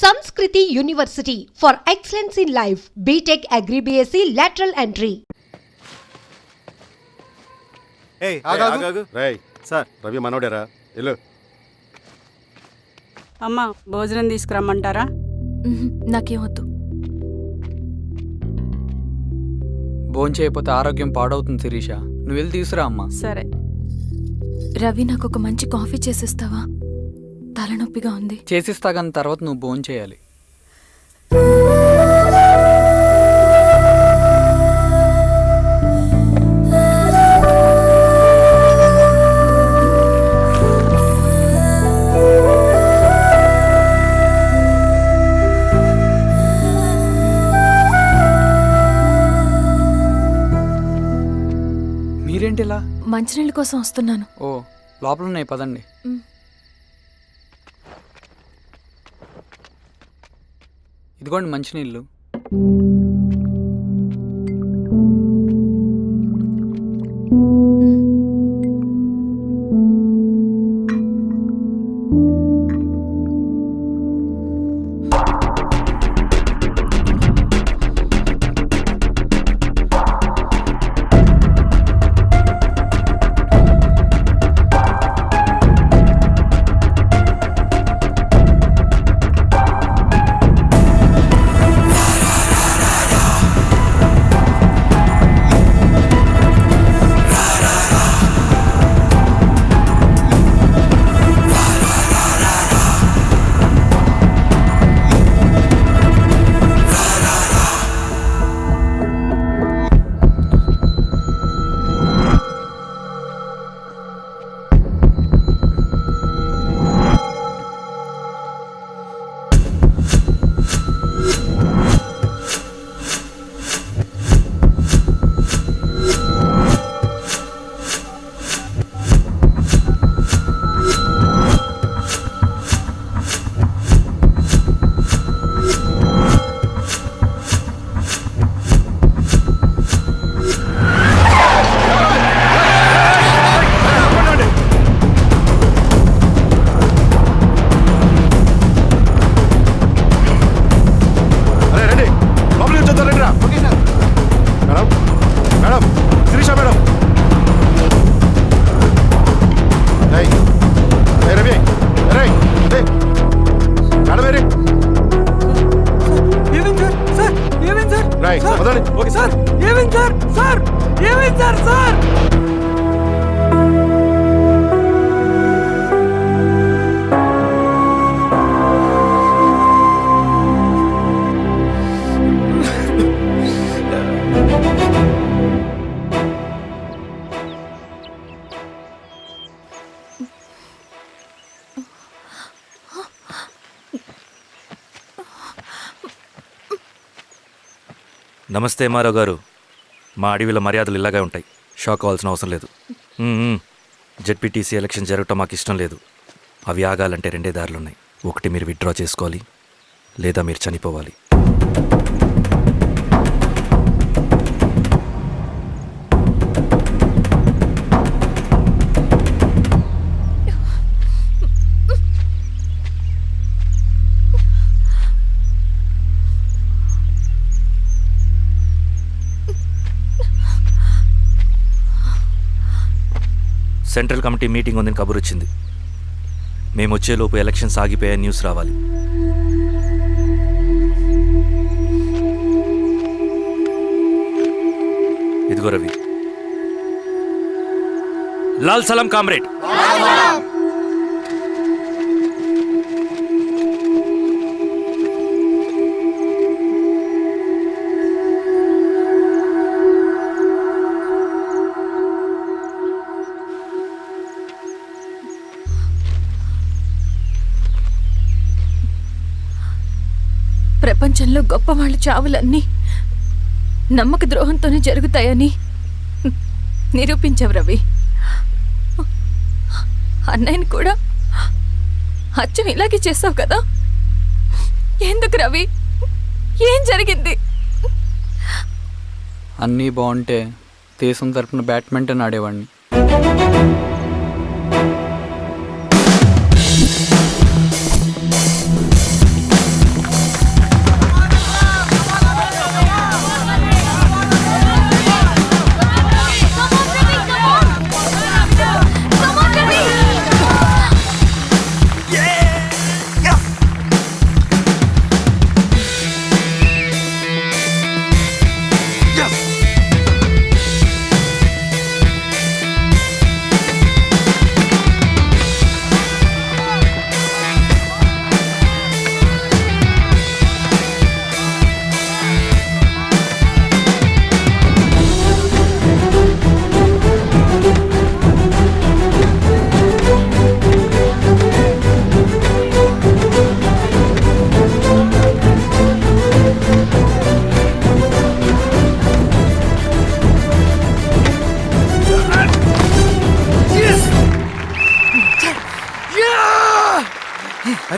Sanskriti University for excellence in life. BTech Agri BSc lateral entry. ఆగాగు. రేయ్ sir Ravi మనోడేరా వెళ్ళు. అమ్మ భోజనం తీసుకురమ్మంటారా? నాకేమొద్దు. భోంచేయకపోతే ఆరోగ్యం పాడవుతుంది శిరీష. నువ్వు వెళ్ళి తీసురా అమ్మా. సరే. రవి నాకు ఒక మంచి కాఫీ చేసిస్తావా? తలనొప్పిగా ఉంది. చేసిస్తా కానీ తర్వాత నువ్వు భోంచేయాలి. మీరేంటిలా? మంచినీళ్ళ కోసం వస్తున్నాను. ఓ లోపల ఉన్నాయి, పదండి. ఇదిగోండి మంచినీళ్ళు. నమస్తే మారావు గారు. మా అడవిలో మర్యాదలు ఇలాగే ఉంటాయి. షాక్ అవ్వాల్సిన అవసరం లేదు. జెడ్పీటీసీ ఎలక్షన్ జరగటం మాకు ఇష్టం లేదు. అవి ఆగాలంటే రెండే దారులున్నాయి. ఒకటి మీరు విత్డ్రా చేసుకోవాలి, లేదా మీరు చనిపోవాలి. సెంట్రల్ కమిటీ మీటింగ్ ఉందని కబురు వచ్చింది. మేము వచ్చేలోపు ఎలక్షన్స్ ఆగిపోయే న్యూస్ రావాలి. ఇదిగో రవి. లాల్ సలాం కామ్రేడ్. ప్రపంచంలో గొప్పవాళ్ళ చావులన్నీ నమ్మక ద్రోహంతోనే జరుగుతాయని నిరూపించావు రవి. అన్నయ్యని కూడా అచ్చం ఇలాగే చేస్తావు కదా? ఎందుకు రవి? ఏం జరిగింది? అన్నీ బాగుంటే దేశం తరపున బ్యాడ్మింటన్ ఆడేవాడిని.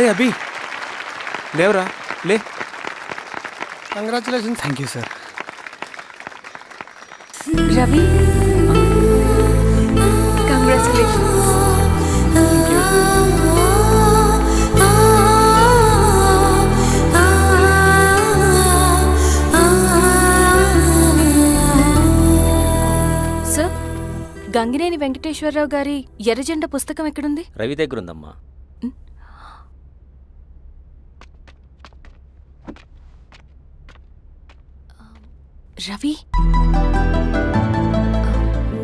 అరే అభి లేవరా లే. Congratulations. Thank you sir. Ravi congratulations. Sir, Gangineni Venkateswararao గారి ఎర్రజెండ పుస్తకం ఎక్కడుంది? రవి దగ్గర ఉందమ్మా. రవి,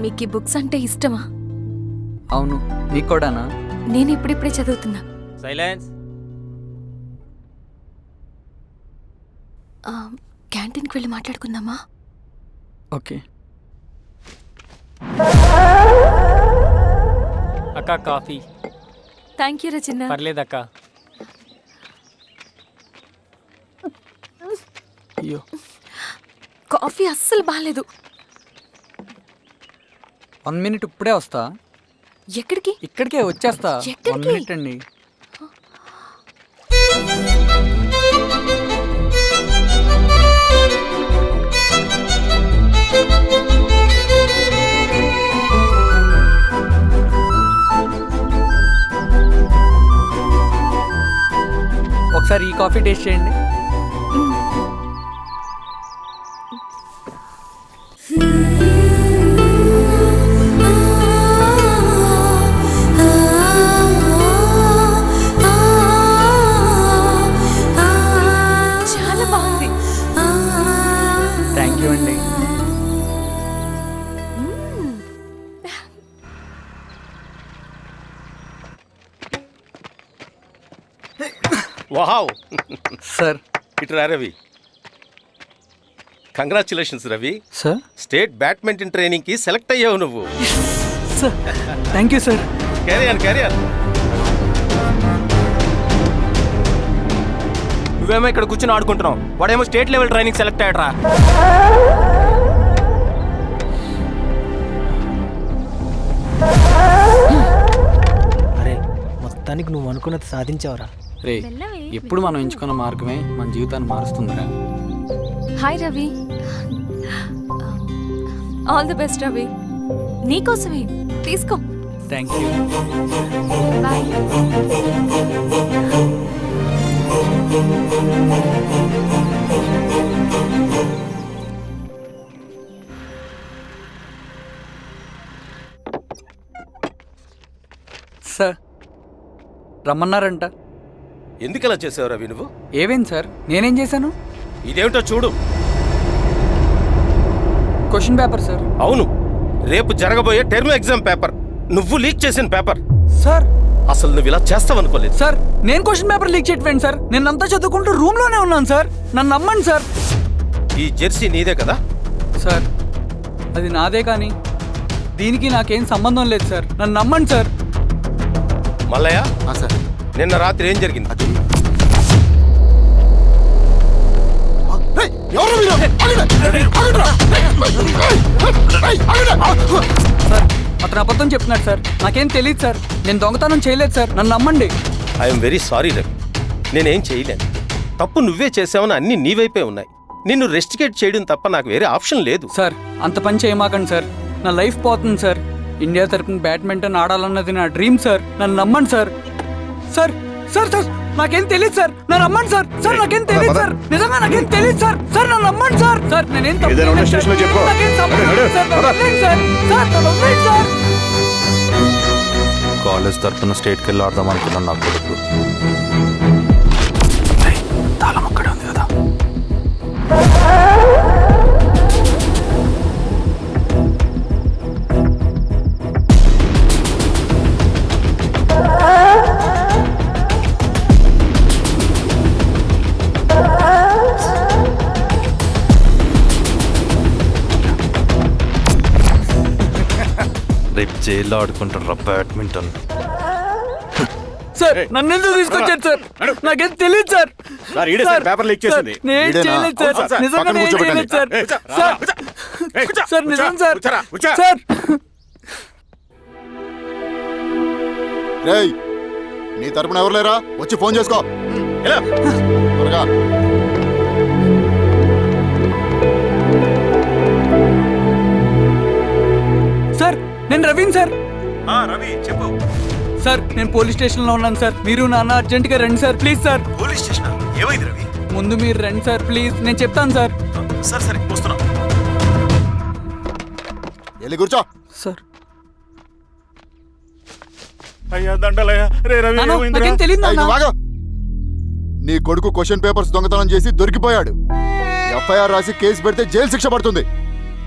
మీకు ఈ బుక్స్ అంటే ఇష్టమా? అవును, నీకు కూడానా? నేను ఇప్పుడిప్పుడే చదువుతున్నా. సైలెన్స్. క్యాంటీన్కి వెళ్ళి మాట్లాడుకుందామా? ఓకే. అక్క కాఫీ. థ్యాంక్ యూ రచన. పర్లేదక్క. అయ్యో, కాఫీ అస్సలు బాగాలేదు. 1 minute ఇప్పుడే వస్తా. ఎక్కడికి? ఇక్కడికే వచ్చేస్తా. ఎక్కడికి? 1 minute అండి. ఒకసారి ఈ కాఫీ టేస్ట్ చేయండి. చాలా బాగుంది. థ్యాంక్ యూ అండి. వావ్. సార్. ఇట్రా Ravi. Congratulations Ravi. Sir. State badminton ట్రైనింగ్కి సెలెక్ట్ అయ్యావు నువ్వు. Sir thank you sir. Carrier. నువ్వేమో ఇక్కడ కూర్చొని ఆడుకుంటున్నావు, వాడేమో స్టేట్ లెవెల్ ట్రైనింగ్ సెలెక్ట్ అయ్యాడ్రా. అరే, మొత్తానికి నువ్వు అనుకున్నది సాధించావురా. రే, ఎప్పుడు మనం ఎంచుకున్న మార్గమే మన జీవితాన్ని మారుస్తుందిరా. Hi Ravi. All the best Ravi. నీకోసమే, తీసుకో. Thank you. బాయ్. సార్, రమ్మన్నారంట. ఎందుకు అలా చేసావు రవి నువ్వు? ఏవేం సార్, నేనేం చేశాను? ఇదేమిటో చూడు. Question paper sir. అవును, రేపు జరగబోయే టర్మ్ ఎగ్జామ్ పేపర్. నువ్వు లీక్ చేసిన పేపర్. సార్. అసలు నువ్వు ఇలా చేస్తావనుకోలేదు సార్. నేను క్వశ్చన్ పేపర్ లీక్ చేయట్లేదు సార్. నేనంతా చదువుకుంటూ రూమ్లోనే ఉన్నాను సార్. నన్ను నమ్మండి సార్. ఈ జెర్సీ నీదే కదా? సార్, అది నాదే కానీ దీనికి నాకేం సంబంధం లేదు సార్. నన్ను నమ్మండి సార్. మల్లయ్య, నిన్న రాత్రి ఏం జరిగింది? సార్, అతను అబద్ధం చెప్తున్నాడు సార్. నాకేం తెలియదు సార్. నేను దొంగతనం చేయలేదు సార్. నన్ను నమ్మండి. I'm very sorry Ravi. నేనేం చేయలేను. తప్పు నువ్వే చేసావని అన్ని నీ వైపే ఉన్నాయి. నిన్ను రెస్టికేట్ చేయడం తప్ప నాకు వేరే ఆప్షన్ లేదు. సార్, అంత పని చేయమాకండి సార్. నా లైఫ్ పోతుంది సార్. ఇండియా తరపున బ్యాడ్మింటన్ ఆడాలన్నది నా డ్రీమ్ సార్. నన్ను నమ్మండి సార్. సార్ సార్ సార్ నాకేం తెలియదు సార్. నన్ను నమ్మండి సార్. సార్ నాకేం తెలియదు సార్. నిజంగా నాకేం తెలియదు సార్. సార్ నన్ను నమ్మండి సార్. సార్ నేనేం తప్పు చేయలేదు సార్. నాకేం సంబంధం లేదు సార్. నన్ను వదిలేయండి సార్. సార్ నన్ను వదిలేయండి సార్. కాలేజ్ తరఫున స్టేట్కి వెళ్ళి ఆడదాం అనుకున్నాను. నా కొడుకు తాళం అక్కడే ఉంది కదా. రేపు జైల్లో ఆడుకుంటారా బ్యాడ్మింటన్? సార్ నన్ను ఎందుకు తీసుకొచ్చారు సార్? నాకేం తెలియదు సార్. పేపర్ లీక్ చేసింది. నేను చేయలేదు సార్. నిజంగా నేను చేయలేదు సార్. సార్ నిజం సార్. సార్ రేయ్, నీ తరపున ఎవరు లేరా? వచ్చి ఫోన్ చేసుకో. త్వరగా. సార్ నేను రవీన్ సార్. రవి చెప్పు. సార్ నేను పోలీస్ స్టేషన్లో ఉన్నాను సార్. మీరు నాన్న అర్జెంటుగా రండి sir, please sir. Police station ఏమైంది రవి? ముందు మీరు రండి సార్ ప్లీజ్, నేను చెప్తాను సార్. సరే సరే వస్తున్నా. వెళ్ళి కూర్చో. సార్ అయ్యా దండలయ్యా. రే రవి నాన్న, ఏమైందిరా? నాకేం తెలియదు ఏయ్, నాన్న. నువ్వు ఆగు. నీ కొడుకు క్వశ్చన్ పేపర్స్ దొంగతనం చేసి దొరికిపోయాడు. ఎఫ్ఐఆర్ రాసి కేసు పెడితే జైలు శిక్ష పడుతుంది.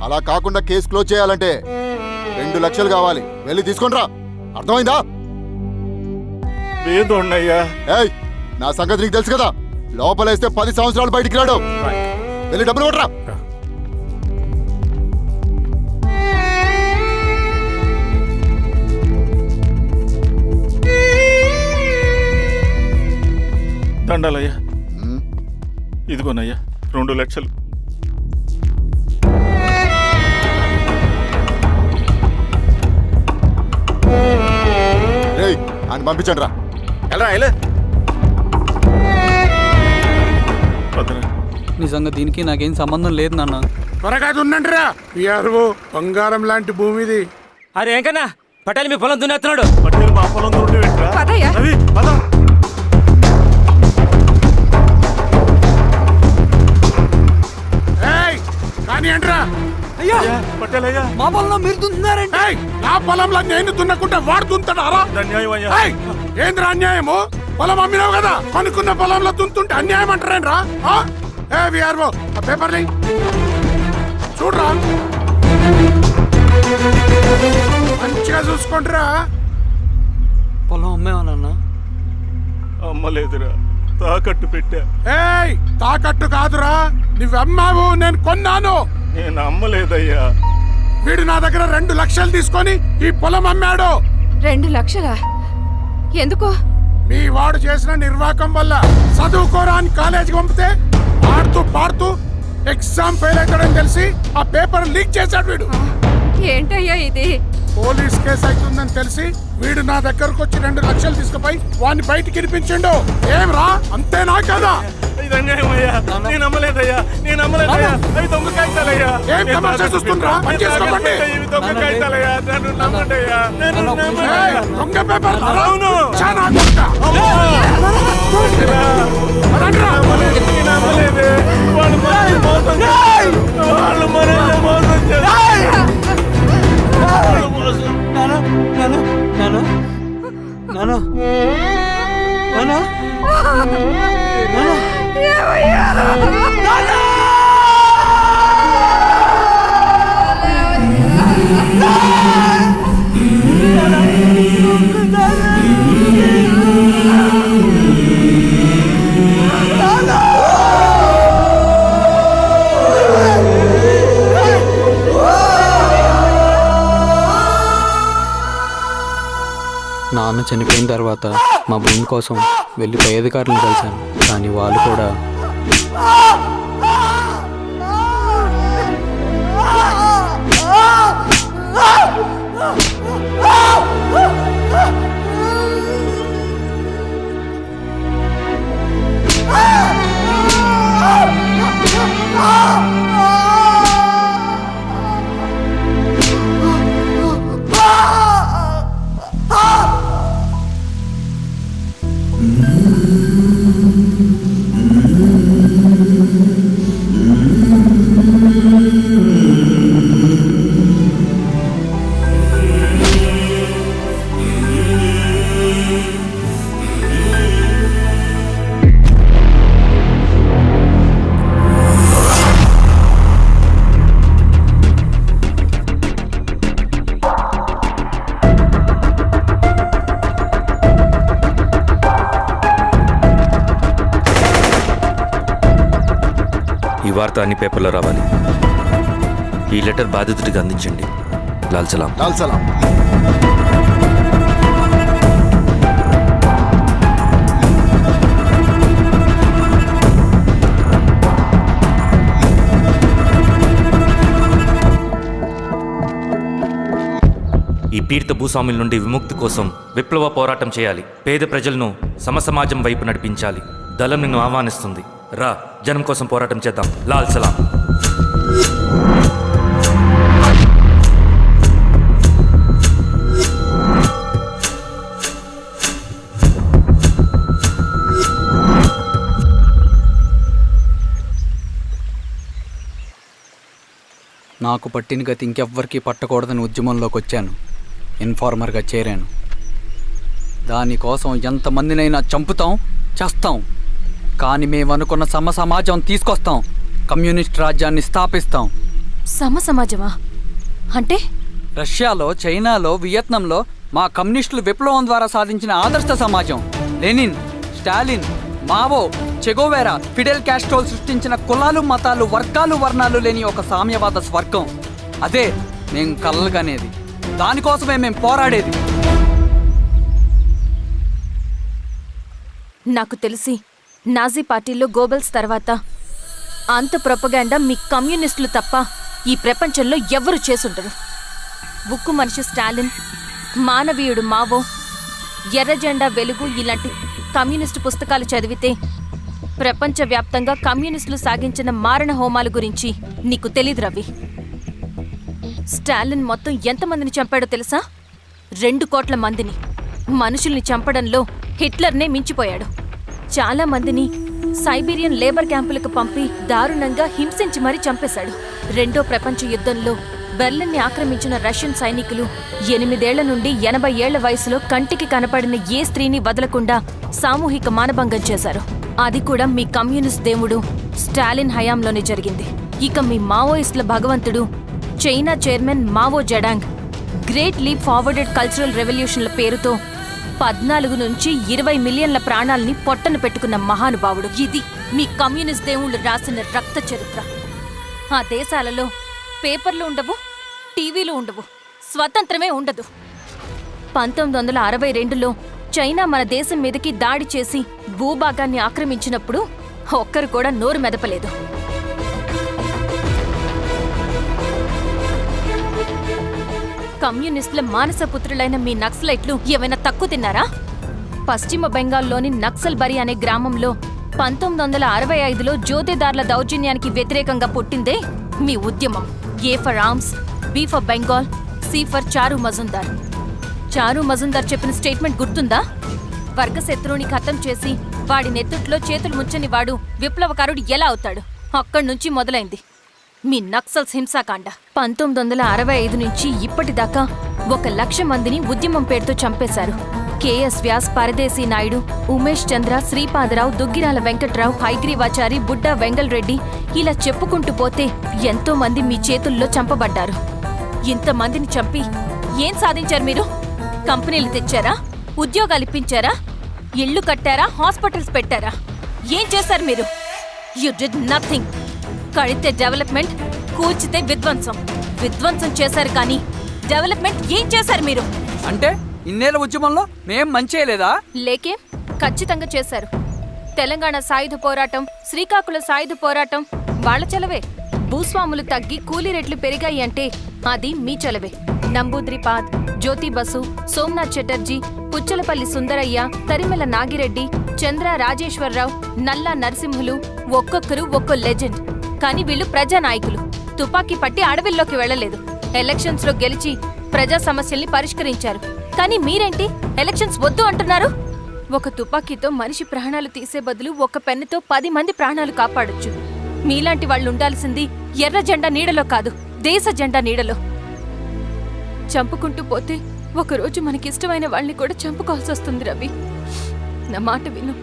అలా కాకుండా కేసు క్లోజ్ చేయాలంటే 2 లక్షలు కావాలి. వెళ్ళి తీసుకొని రా. అర్థమైందా? వేదోన్నయ్యా. ఏయ్, నా సంగతి నీకు తెలుసు కదా. లోపలేస్తే 10 సంవత్సరాలు బయటికి రాడు. వెళ్ళి డబ్బులు కొట్టరా. దండాలయ్యా. ఇదిగోనయ్యా 2 లక్షలు. రేయ్, ఆయన పంపించండి రా. ఎలా నిజంగా దీనికి నాకేం సంబంధం లేదు నాన్న. త్వరగా దున్నండిరా. పిఆర్ఓ బంగారం లాంటి భూమిది. అరే ఏంకన్నా పటేల్ మీ పొలం దున్నేస్తున్నాడు. పట్టేలు మా పొలం దొరికి పెట్టరా? రవి పద. ఏయ్, కానీ అంటరా. అయ్యా పట్టేలయ్యా. మా పొలంలో మీరు దున్నుతున్నారండి. ఏయ్, నా పొలంలో నేను దున్నకుంటే వాడు దున్నుతాడారా? అన్యాయం అయ్యా. ఏయ్, ఏంద్రా అన్యాయము? పొలం అమ్మినావు కదా, కొనుక్కున్న పొలంలో దున్నుతుంటే అన్యాయం అంటారేంట్రా? ఏ విఆర్ఓ ఆ పేపర్ చూడరా, మంచిగా చూసుకోండిరా. పొలం అమ్మేవా నాన్న? అమ్మలేదురా, తాకట్టు పెట్టా. ఏయ్, తాకట్టు కాదురా, నువ్వమ్మావు, నేను కొన్నాను. నేను అమ్మలేదయ్యా. వీడు నా దగ్గర 2 లక్షలు తీసుకొని ఈ పొలం అమ్మాడు. 2 లక్షలా? ఎందుకు? మీ వాడు చేసిన నిర్వాకం వల్ల చదువుకోరా అని కాలేజీకి పంపితే ఆడుతూ పాడుతూ ఎగ్జామ్ ఫెయిల్ అవుతాడని తెలిసి ఆ పేపర్ లీక్ చేశాడు వీడు. ఏంటయ్యా ఇది? పోలీస్ కేసు అవుతుందని తెలిసి వీడు నా దగ్గరకు వచ్చి 2 లక్షలు తీసుకుపోయి వాడిని బయటికి ఇరిపించిండు. ఏం రా, అంతేనా కదా? ఇది అన్యాయం అయ్యా. నేను అమ్మలేదయ్యా. అవి దొంగ కాగితాలయ్యా. ఏం తమాషా చూస్తుండ్రా? పని చేసుకోకండి. ఇవి దొంగ కాగితాలయ్యా. నన్ను నమ్మండయ్యా. ఏయ్, దొంగ పేపర్ అవును. చాలా కొట్ట. నేను అమ్మలేదే. వాళ్ళు మనల్ని మోసం చేశారు. వాళ్ళు మనల్ని మోసం చేశారు. నాన్న నాన్న నాన్న నాన్న నాన్న నాన్న చనిపోయిన తర్వాత మా భూమి కోసం వెళ్ళి పై అధికారులను కలిశాను, కానీ వాళ్ళు కూడా ఈ వార్త అన్ని పేపర్లో రావాలి. ఈ లెటర్ బాధితుడికి అందించండి. లాల్ సలాం. లాల్ సలాం. ఈ పీడిత భూస్వాముల నుండి విముక్తి కోసం విప్లవ పోరాటం చేయాలి. పేద ప్రజలను సమసమాజం వైపు నడిపించాలి. దళం నిన్ను ఆహ్వానిస్తుంది. రా, జనం కోసం పోరాటం చేద్దాం. లాల్ సలాం. నాకు పట్టిన గతి ఇంకెవ్వరికీ పట్టకూడదని ఉద్యమంలోకి వచ్చాను. ఇన్ఫార్మర్గా చేరాను. దానికోసం ఎంతమందినైనా చంపుతాం, చేస్తాం. కానీ మేమనుకున్న సమాజం తీసుకొస్తాం. కమ్యూనిస్ట్ రాజ్యాన్ని స్థాపిస్తాం. సమాజమా అంటే? రష్యాలో, చైనాలో, వియత్నంలో మా కమ్యూనిస్టులు విప్లవం ద్వారా సాధించిన ఆదర్శ సమాజం. Lenin, Stalin, Mao, Che Guevara, Fidel క్యాస్ట్రోల్ సృష్టించిన కులాలు, మతాలు, వర్గాలు, వర్ణాలు లేని ఒక సామ్యవాద స్వర్గం. అదే నేను కలలుగనేది. దానికోసమే మేము పోరాడేది. నాకు తెలిసి నాజీ పార్టీలో గోబెల్స్ తర్వాత అంత ప్రొపగాండా మీ కమ్యూనిస్టులు తప్ప ఈ ప్రపంచంలో ఎవ్వరూ చేసుండరు. ఉక్కు మనిషి స్టాలిన్, మానవీయుడు మావో, ఎర్ర జెండా వెలుగు ఇలాంటి కమ్యూనిస్టు పుస్తకాలు చదివితే ప్రపంచవ్యాప్తంగా కమ్యూనిస్టులు సాగించిన మారణ హోమాల గురించి నీకు తెలీదు రవి. స్టాలిన్ మొత్తం ఎంతమందిని చంపాడో తెలుసా? 2 కోట్ల మందిని. మనుషుల్ని చంపడంలో హిట్లర్నే మించిపోయాడు. చాలా మందిని సైబీరియన్ లేబర్ క్యాంపులకు పంపి దారుణంగా హింసించి మరీ చంపేశాడు. 2వ ప్రపంచ యుద్ధంలో బెర్లిన్ని ఆక్రమించిన రష్యన్ సైనికులు 8 ఏళ్ల నుండి 80 ఏళ్ల వయసులో కంటికి కనపడిన ఏ స్త్రీని వదలకుండా సామూహిక మానభంగం చేశారు. అది కూడా మీ కమ్యూనిస్ట్ దేవుడు స్టాలిన్ హయాంలోనే జరిగింది. ఇక మీ మావోయిస్టుల భగవంతుడు China chairman Mao Zedong great leap forwarded cultural రెవల్యూషన్ల పేరుతో 14 నుంచి 20 మిలియన్ల ప్రాణాల్ని పొట్టను పెట్టుకున్న మహానుభావుడు. ఇది మీ కమ్యూనిస్ట్ దేవుళ్ళు రాసిన రక్త చరిత్ర. ఆ దేశాలలో పేపర్లు ఉండవు, టీవీలు ఉండవు, స్వతంత్రమే ఉండదు. 1962లో చైనా మన దేశం మీదకి దాడి చేసి భూభాగాన్ని ఆక్రమించినప్పుడు ఒక్కరు కూడా నోరు మెదపలేదు. కమ్యూనిస్టుల మానసపుత్రులైన మీ నక్సలైట్లు ఏమైనా తక్కువ తిన్నారా? పశ్చిమ బెంగాల్లోని నక్సల్బరి అనే గ్రామంలో 1965లో జోతేదార్ల దౌర్జన్యానికి వ్యతిరేకంగా పుట్టిందే మీ ఉద్యమం. A for arms, B for Bengal, C for Charu Majumdar. చారు మజుందార్ చెప్పిన స్టేట్మెంట్ గుర్తుందా? వర్గశత్రువుని ఖతం చేసి వాడి నెత్తుట్లో చేతులు ముంచని వాడు విప్లవకారుడు ఎలా అవుతాడు? అక్కడి నుంచి మొదలైంది మీ నక్సల్స్ హింసాకాండ. 1965 నుంచి ఇప్పటిదాకా 1,00,000 మందిని ఉద్యమం పేరుతో చంపేశారు. కేఎస్ వ్యాస్, పరదేశీ నాయుడు, ఉమేష్ చంద్ర, శ్రీపాదరావు, దుగ్గిరాల వెంకట్రావు, హైగ్రీవాచారి, బుడ్డా వెంగల్ రెడ్డి, ఇలా చెప్పుకుంటూ పోతే ఎంతో మంది మీ చేతుల్లో చంపబడ్డారు. ఇంతమందిని చంపి ఏం సాధించారు మీరు? కంపెనీలు తెచ్చారా? ఉద్యోగాలు ఇప్పించారా? ఇళ్లు కట్టారా? హాస్పిటల్స్ పెట్టారా? ఏం చేశారు మీరు? You did nothing. కడితే డెవలప్మెంట్, కూర్చితే విధ్వంసం. విధ్వంసం చేశారు కానీ డెవలప్మెంట్ ఏం చేశారు మీరు? అంటే ఇన్నేళ్ల ఉద్యమంలో మేం మంచేయలేదా? లేకే, ఖచ్చితంగా చేశారు. తెలంగాణ సాయుధ పోరాటం, శ్రీకాకుళం సాయుధ పోరాటం వాళ్ళ చలవే. భూస్వాములు తగ్గి కూలీ రేట్లు పెరిగాయి అంటే అది మీ చలవే. నంబూద్రిపాద్, జ్యోతి బసు, సోమనాథ్ చటర్జీ, పుచ్చలపల్లి సుందరయ్య, తరిమెల నాగిరెడ్డి, చంద్ర రాజేశ్వరరావు, నల్లా నరసింహులు ఒక్కొక్కరు ఒక్కో లెజెండ్. కానీ వీళ్ళు ప్రజానాయకులు. తుపాకీ పట్టి అడవిల్లోకి వెళ్లలేదు. ఎలక్షన్స్ లో గెలిచి ప్రజా సమస్యల్ని పరిష్కరించారు. కానీ మీరేంటి ఎలక్షన్స్ వద్దు అంటున్నారు? ఒక తుపాకీతో మనిషి ప్రాణాలు తీసే బదులు ఒక పెన్నుతో 10 మంది ప్రాణాలు కాపాడొచ్చు. మీలాంటి వాళ్ళు ఉండాల్సింది ఎర్ర జెండా నీడలో కాదు, దేశ జెండా నీడలో. చంపుకుంటూ పోతే ఒకరోజు మనకిష్టమైన వాళ్ళని కూడా చంపుకోవాల్సి వస్తుంది రవి. నా మాట విను.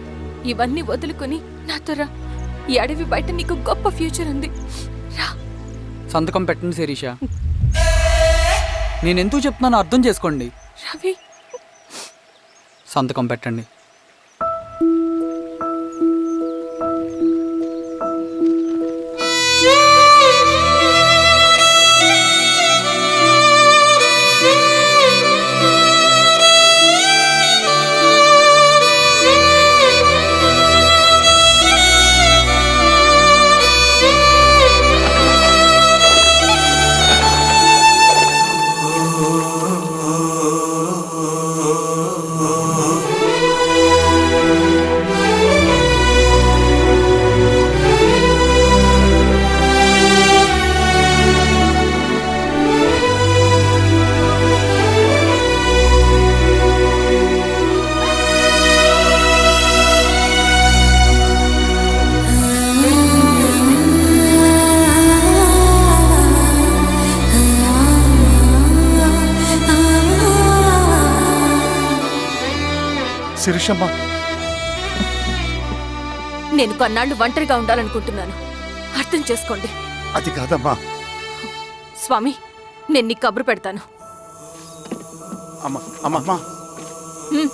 ఇవన్నీ వదులుకుని నాతో రా. ఈ అడవి బయట నీకు గొప్ప ఫ్యూచర్ ఉంది. రా. సంతకం పెట్టండి శిరీష. నేనెందుకు చెప్తున్నానో అర్థం చేసుకోండి. రవి, సంతకం పెట్టండి. శిరీషమ్మ నేను కొన్నాళ్ళు ఒంటరిగా ఉండాలనుకుంటున్నాను, అర్థం చేసుకోండి. అది కాదమ్మా. స్వామి, నేను నీకు కబురు పెడతాను. అమ్మా అమ్మా హ్మ్.